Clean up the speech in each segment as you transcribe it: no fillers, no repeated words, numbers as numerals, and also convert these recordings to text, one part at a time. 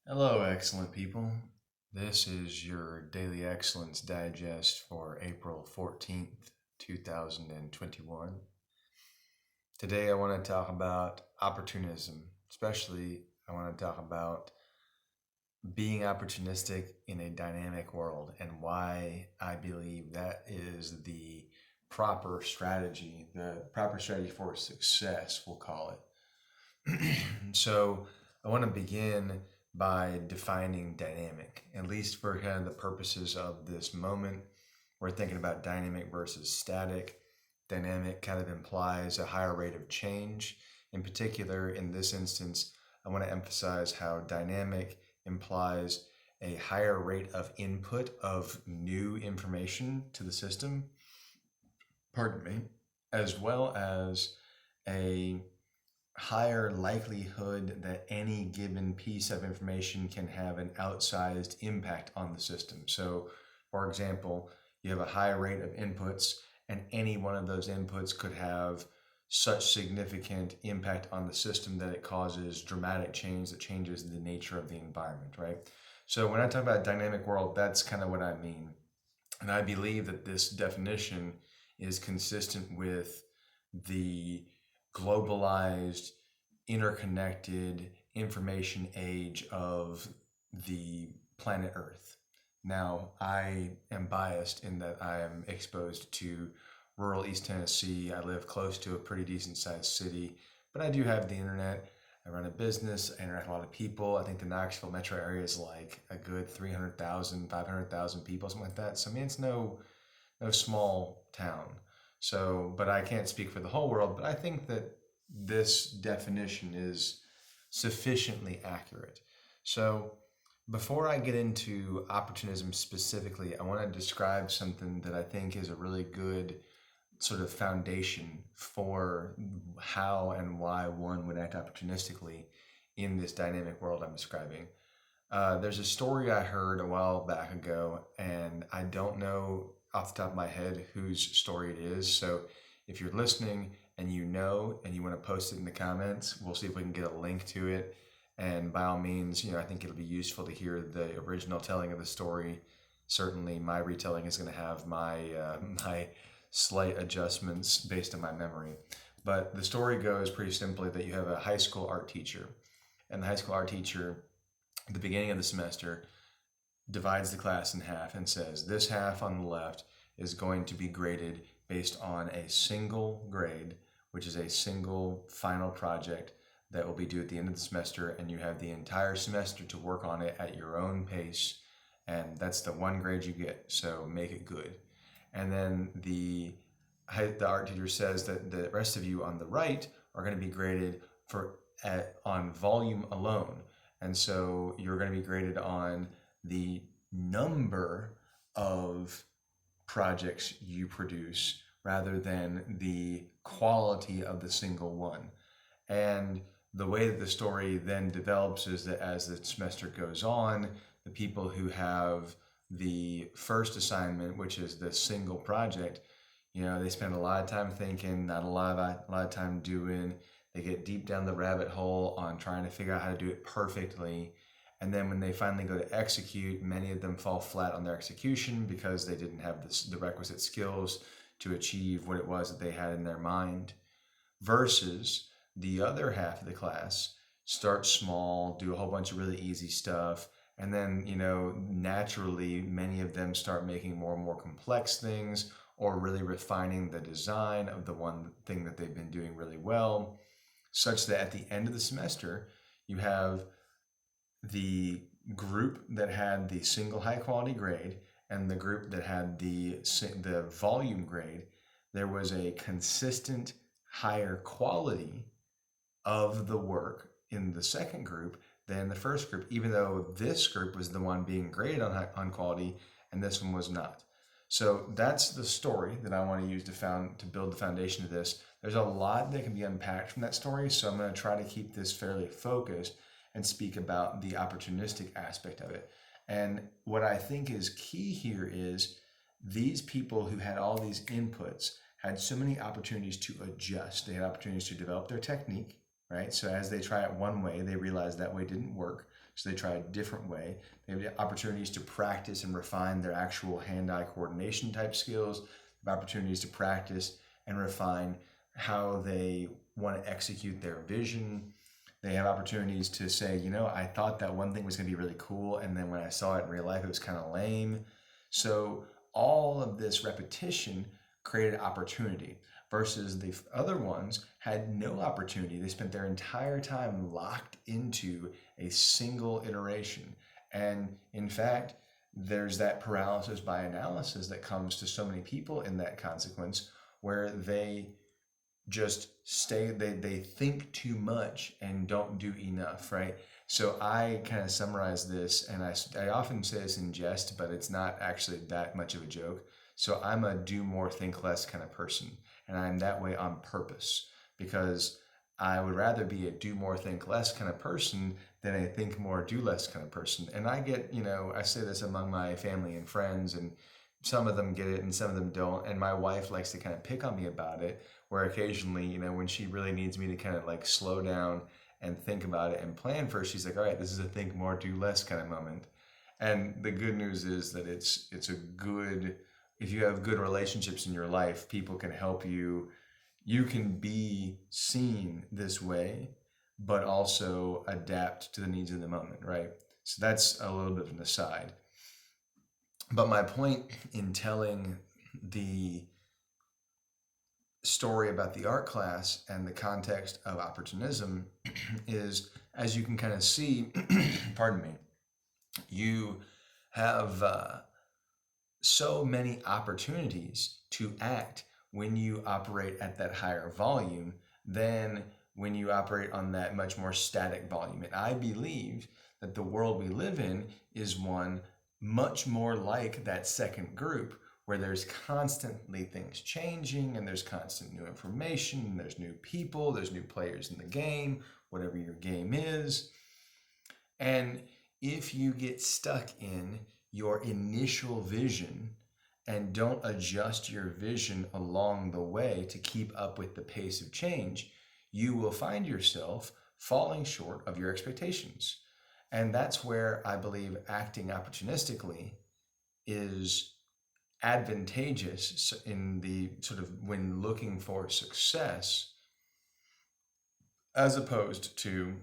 Hello, excellent people. This is your Daily Excellence Digest for April 14th, 2021. Today, I want to talk about opportunism, especially, I want to talk about being opportunistic in a dynamic world and why I believe that is the proper strategy for success, we'll call it. So, I want to begin by defining dynamic, at least for kind of the purposes of this moment. We're thinking about dynamic versus static. Dynamic kind of implies a higher rate of change. In particular, in this instance, I want to emphasize how dynamic implies a higher rate of input of new information to the system, pardon me, as well as a higher likelihood that any given piece of information can have an outsized impact on the system. So, for example, you have a high rate of inputs, and any one of those inputs could have such significant impact on the system that it causes dramatic change that changes the nature of the environment, right? So, when I talk about dynamic world, that's kind of what I mean. And I believe that this definition is consistent with the globalized, interconnected information age of the planet Earth. Now, I am biased in that I am exposed to rural East Tennessee. I live close to a pretty decent sized city, but I do have the internet. I run a business, I interact with a lot of people. I think the Knoxville metro area is like a good 300,000, 500,000 people, something like that. So, I mean, it's no small town. So, but I can't speak for the whole world, but I think that this definition is sufficiently accurate. So, before I get into opportunism specifically, I want to describe something that I think is a really good sort of foundation for how and why one would act opportunistically in this dynamic world I'm describing. There's a story I heard a while back ago, and I don't know off the top of my head whose story it is. So if you're listening and you know and you want to post it in the comments, we'll see if we can get a link to it. And by all means, I think it'll be useful to hear the original telling of the story. Certainly, my retelling is going to have my slight adjustments based on my memory. But the story goes pretty simply that you have a high school art teacher, and the high school art teacher at the beginning of the semester divides the class in half and says this half on the left is going to be graded based on a single grade, which is a single final project that will be due at the end of the semester, and you have the entire semester to work on it at your own pace, and that's the one grade you get, so make it good. And then the art teacher says that the rest of you on the right are going to be graded on volume alone, and so you're going to be graded on the number of projects you produce rather than the quality of the single one. And the way that the story then develops is that as the semester goes on, the people who have the first assignment, which is the single project, they spend a lot of time thinking, not a lot of time doing. They get deep down the rabbit hole on trying to figure out how to do it perfectly. And then when they finally go to execute, many of them fall flat on their execution because they didn't have the requisite skills to achieve what it was that they had in their mind. Versus the other half of the class start small, do a whole bunch of really easy stuff, and then, naturally, many of them start making more and more complex things or really refining the design of the one thing that they've been doing really well, such that at the end of the semester, you have the group that had the single high quality grade and the group that had the volume grade. There was a consistent higher quality of the work in the second group than the first group, even though this group was the one being graded on quality and this one was not. So that's the story that I want to use to build the foundation of this. There's a lot that can be unpacked from that story, so I'm going to try to keep this fairly focused and speak about the opportunistic aspect of it. And what I think is key here is these people who had all these inputs had so many opportunities to adjust. They had opportunities to develop their technique, right? So as they try it one way, they realize that way didn't work. So they try a different way. They have opportunities to practice and refine their actual hand-eye coordination type skills. They have opportunities to practice and refine how they want to execute their vision. They have opportunities to say, I thought that one thing was going to be really cool, and then when I saw it in real life, it was kind of lame. So all of this repetition created opportunity versus the other ones had no opportunity. They spent their entire time locked into a single iteration. And in fact, there's that paralysis by analysis that comes to so many people in that consequence, where they just they think too much and don't do enough, right? So I kind of summarize this, and I often say this in jest, but it's not actually that much of a joke. So I'm a do more, think less kind of person, and I'm that way on purpose, because I would rather be a do more, think less kind of person than a think more, do less kind of person. And I get, I say this among my family and friends, and some of them get it and some of them don't. And my wife likes to kind of pick on me about it, where occasionally, when she really needs me to kind of like slow down and think about it and plan first, she's like, all right, this is a think more, do less kind of moment. And the good news is that it's a good, if you have good relationships in your life, people can help you. You can be seen this way, but also adapt to the needs of the moment, right? So that's a little bit of an aside. But my point in telling the story about the art class and the context of opportunism is, as you can kind of see, pardon me, you have so many opportunities to act when you operate at that higher volume than when you operate on that much more static volume. And I believe that the world we live in is one much more like that second group, where there's constantly things changing, and there's constant new information, and there's new people, there's new players in the game, whatever your game is. And if you get stuck in your initial vision and don't adjust your vision along the way to keep up with the pace of change, you will find yourself falling short of your expectations. And that's where I believe acting opportunistically is advantageous in the sort of when looking for success, as opposed to,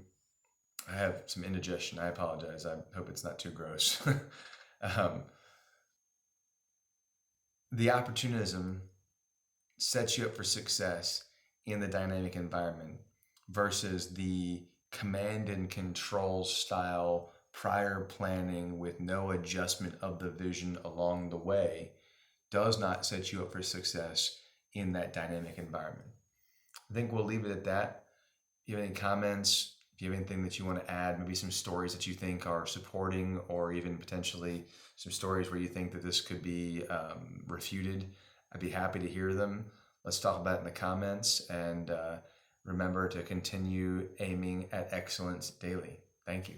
I have some indigestion, I apologize, I hope it's not too gross. The opportunism sets you up for success in the dynamic environment versus the command and control style prior planning with no adjustment of the vision along the way does not set you up for success in that dynamic environment. I think we'll leave it at that. If you have any comments, if you have anything that you want to add, maybe some stories that you think are supporting, or even potentially some stories where you think that this could be refuted, I'd be happy to hear them. Let's talk about it in the comments, and remember to continue aiming at excellence daily. Thank you.